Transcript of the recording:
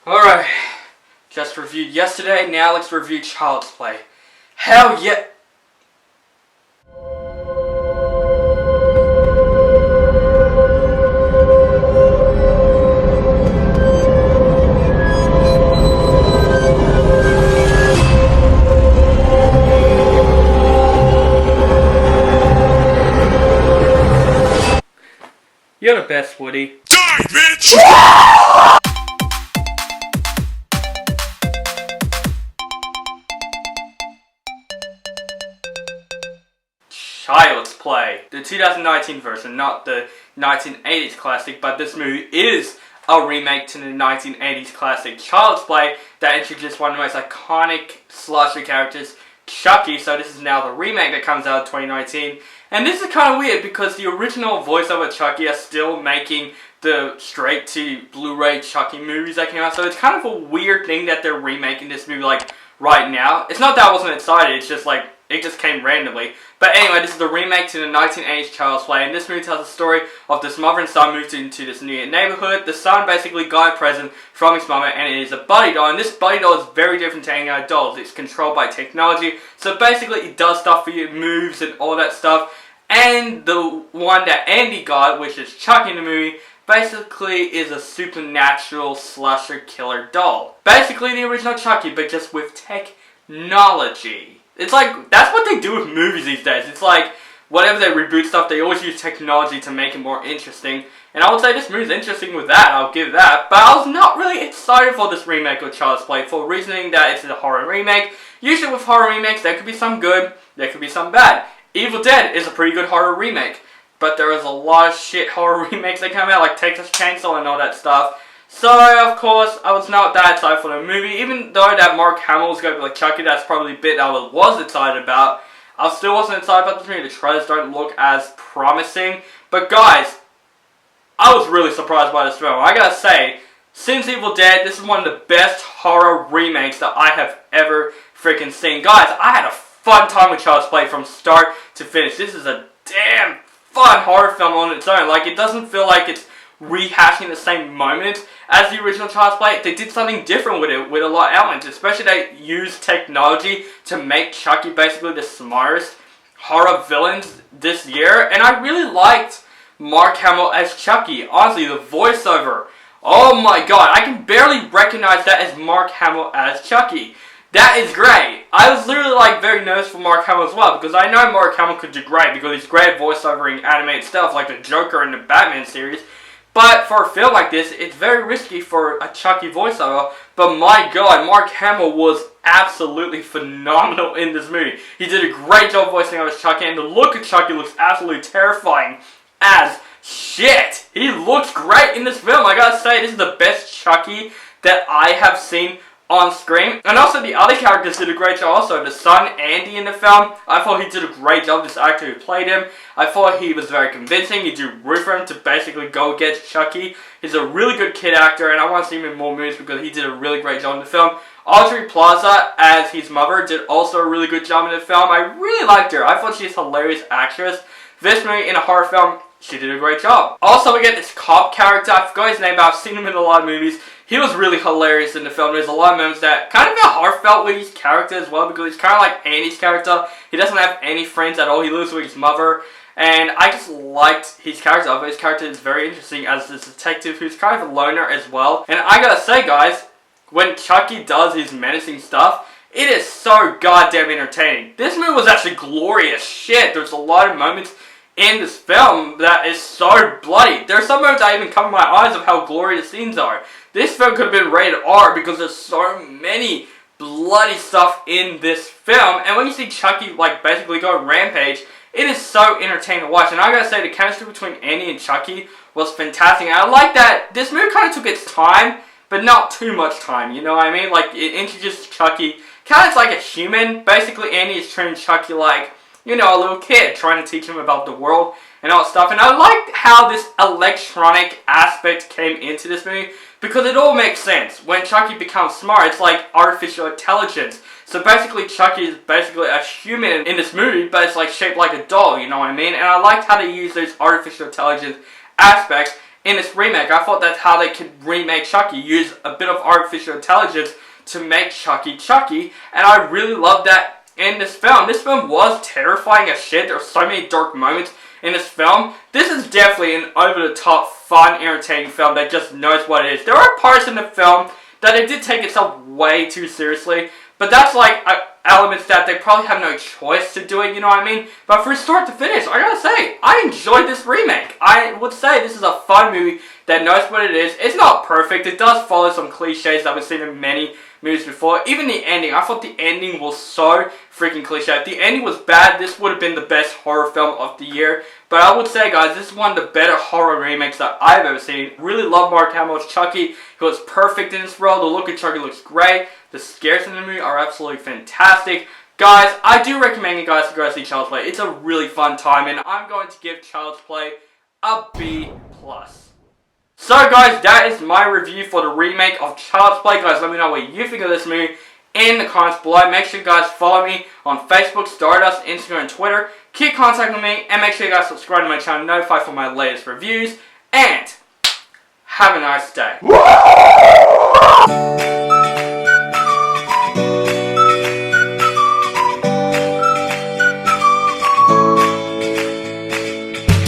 Alright, just reviewed yesterday, now let's review Child's Play. Hell yeah! You're the best, Woody. Die, bitch! Child's Play. The 2019 version, not the 1980s classic, but this movie is a remake to the 1980s classic Child's Play that introduced one of the most iconic slasher characters, Chucky. So this is now the remake that comes out in 2019. And this is kind of weird because the original voiceover Chucky are still making the straight to Blu-ray Chucky movies that came out. So it's kind of a weird thing that they're remaking this movie like right now. It's not that I wasn't excited, it's just like it just came randomly. But anyway, this is the remake to the 1980s Child's Play, and this movie tells the story of this mother and son moved into this new neighborhood. The son basically got a present from his mother, and it is a buddy doll. And this buddy doll is very different to any other dolls. It's controlled by technology, so basically it does stuff for you, moves and all that stuff. And the one that Andy got, which is Chucky in the movie, basically is a supernatural slasher killer doll. Basically the original Chucky, but just with technology. It's like, that's what they do with movies these days. It's like, whatever they reboot stuff, they always use technology to make it more interesting. And I would say this movie's interesting with that, I'll give that. But I was not really excited for this remake of Child's Play for reasoning that it's a horror remake. Usually with horror remakes, there could be some good, there could be some bad. Evil Dead is a pretty good horror remake. But there is a lot of shit horror remakes that come out, like Texas Chainsaw and all that stuff. So, of course, I was not that excited for the movie. Even though that Mark Hamill was going to be like Chucky, that's probably a bit I was excited about. I still wasn't excited about this movie. The trailers don't look as promising. But guys, I was really surprised by this film. I gotta say, since Evil Dead, this is one of the best horror remakes that I have ever freaking seen. Guys, I had a fun time with Child's Play from start to finish. This is a damn fun horror film on its own. Like, it doesn't feel like it's rehashing the same moments as the original Child's Play. They did something different with it, with a lot of elements. Especially they used technology to make Chucky basically the smartest horror villains this year. And I really liked Mark Hamill as Chucky. Honestly, the voiceover, oh my god, I can barely recognize that as Mark Hamill as Chucky. That is great. I was literally like very nervous for Mark Hamill as well, because I know Mark Hamill could do great because he's great at voiceovering animated stuff like the Joker in the Batman series. But for a film like this, it's very risky for a Chucky voiceover. But my god, Mark Hamill was absolutely phenomenal in this movie. He did a great job voicing over Chucky, and the look of Chucky looks absolutely terrifying as shit. He looks great in this film. I gotta say, this is the best Chucky that I have seen on screen. And also the other characters did a great job also. The son, Andy, in the film, I thought he did a great job, this actor who played him. I thought he was very convincing. He drew root for him to basically go against Chucky. He's a really good kid actor, and I want to see him in more movies because he did a really great job in the film. Audrey Plaza, as his mother, did also a really good job in the film. I really liked her. I thought she's a hilarious actress. This movie, in a horror film, she did a great job. Also, we get this cop character. I forgot his name, but I've seen him in a lot of movies. He was really hilarious in the film. There's a lot of moments that kind of felt heartfelt with his character as well, because he's kind of like Andy's character. He doesn't have any friends at all. He lives with his mother. And I just liked his character. I thought his character is very interesting as this detective who's kind of a loner as well. And I gotta say, guys, when Chucky does his menacing stuff, it is so goddamn entertaining. This movie was actually glorious shit. There's a lot of moments in this film that is so bloody. There are some moments I even cover my eyes of how glorious the scenes are. This film could have been rated R because there's so many bloody stuff in this film. And when you see Chucky like basically go rampage, it is so entertaining to watch. And I gotta say, the chemistry between Andy and Chucky was fantastic. And I like that this movie kind of took its time, but not too much time, you know what I mean? Like, it introduced Chucky kind of like a human. Basically, Andy is treating Chucky like, you know, a little kid, trying to teach him about the world and all that stuff. And I liked how this electronic aspect came into this movie, because it all makes sense. When Chucky becomes smart, it's like artificial intelligence. So basically, Chucky is basically a human in this movie, but it's like shaped like a doll, you know what I mean? And I liked how they use those artificial intelligence aspects in this remake. I thought that's how they could remake Chucky, use a bit of artificial intelligence to make Chucky Chucky, and I really loved that in this film. This film was terrifying as shit. There were so many dark moments in this film. This is definitely an over-the-top, fun, entertaining film that just knows what it is. There are parts in the film that it did take itself way too seriously, but that's like elements that they probably have no choice to do it, you know what I mean? But from start to finish, I gotta say, I enjoyed this remake. I would say this is a fun movie that knows what it is. It's not perfect. It does follow some cliches that we've seen in many movies before. Even the ending, I thought the ending was so freaking cliche. If the ending was bad, this would have been the best horror film of the year. But I would say, guys, this is one of the better horror remakes that I've ever seen. Really love Mark Hamill's Chucky. He was perfect in this role. The look of Chucky looks great. The scares in the movie are absolutely fantastic. Guys, I do recommend you guys to go see Child's Play. It's a really fun time, and I'm going to give Child's Play a B+. So guys, that is my review for the remake of Child's Play. Guys, let me know what you think of this movie in the comments below. Make sure you guys follow me on Facebook, Stardust, Instagram, and Twitter. Keep contacting me, and make sure you guys subscribe to my channel, notified for my latest reviews, and have a nice day.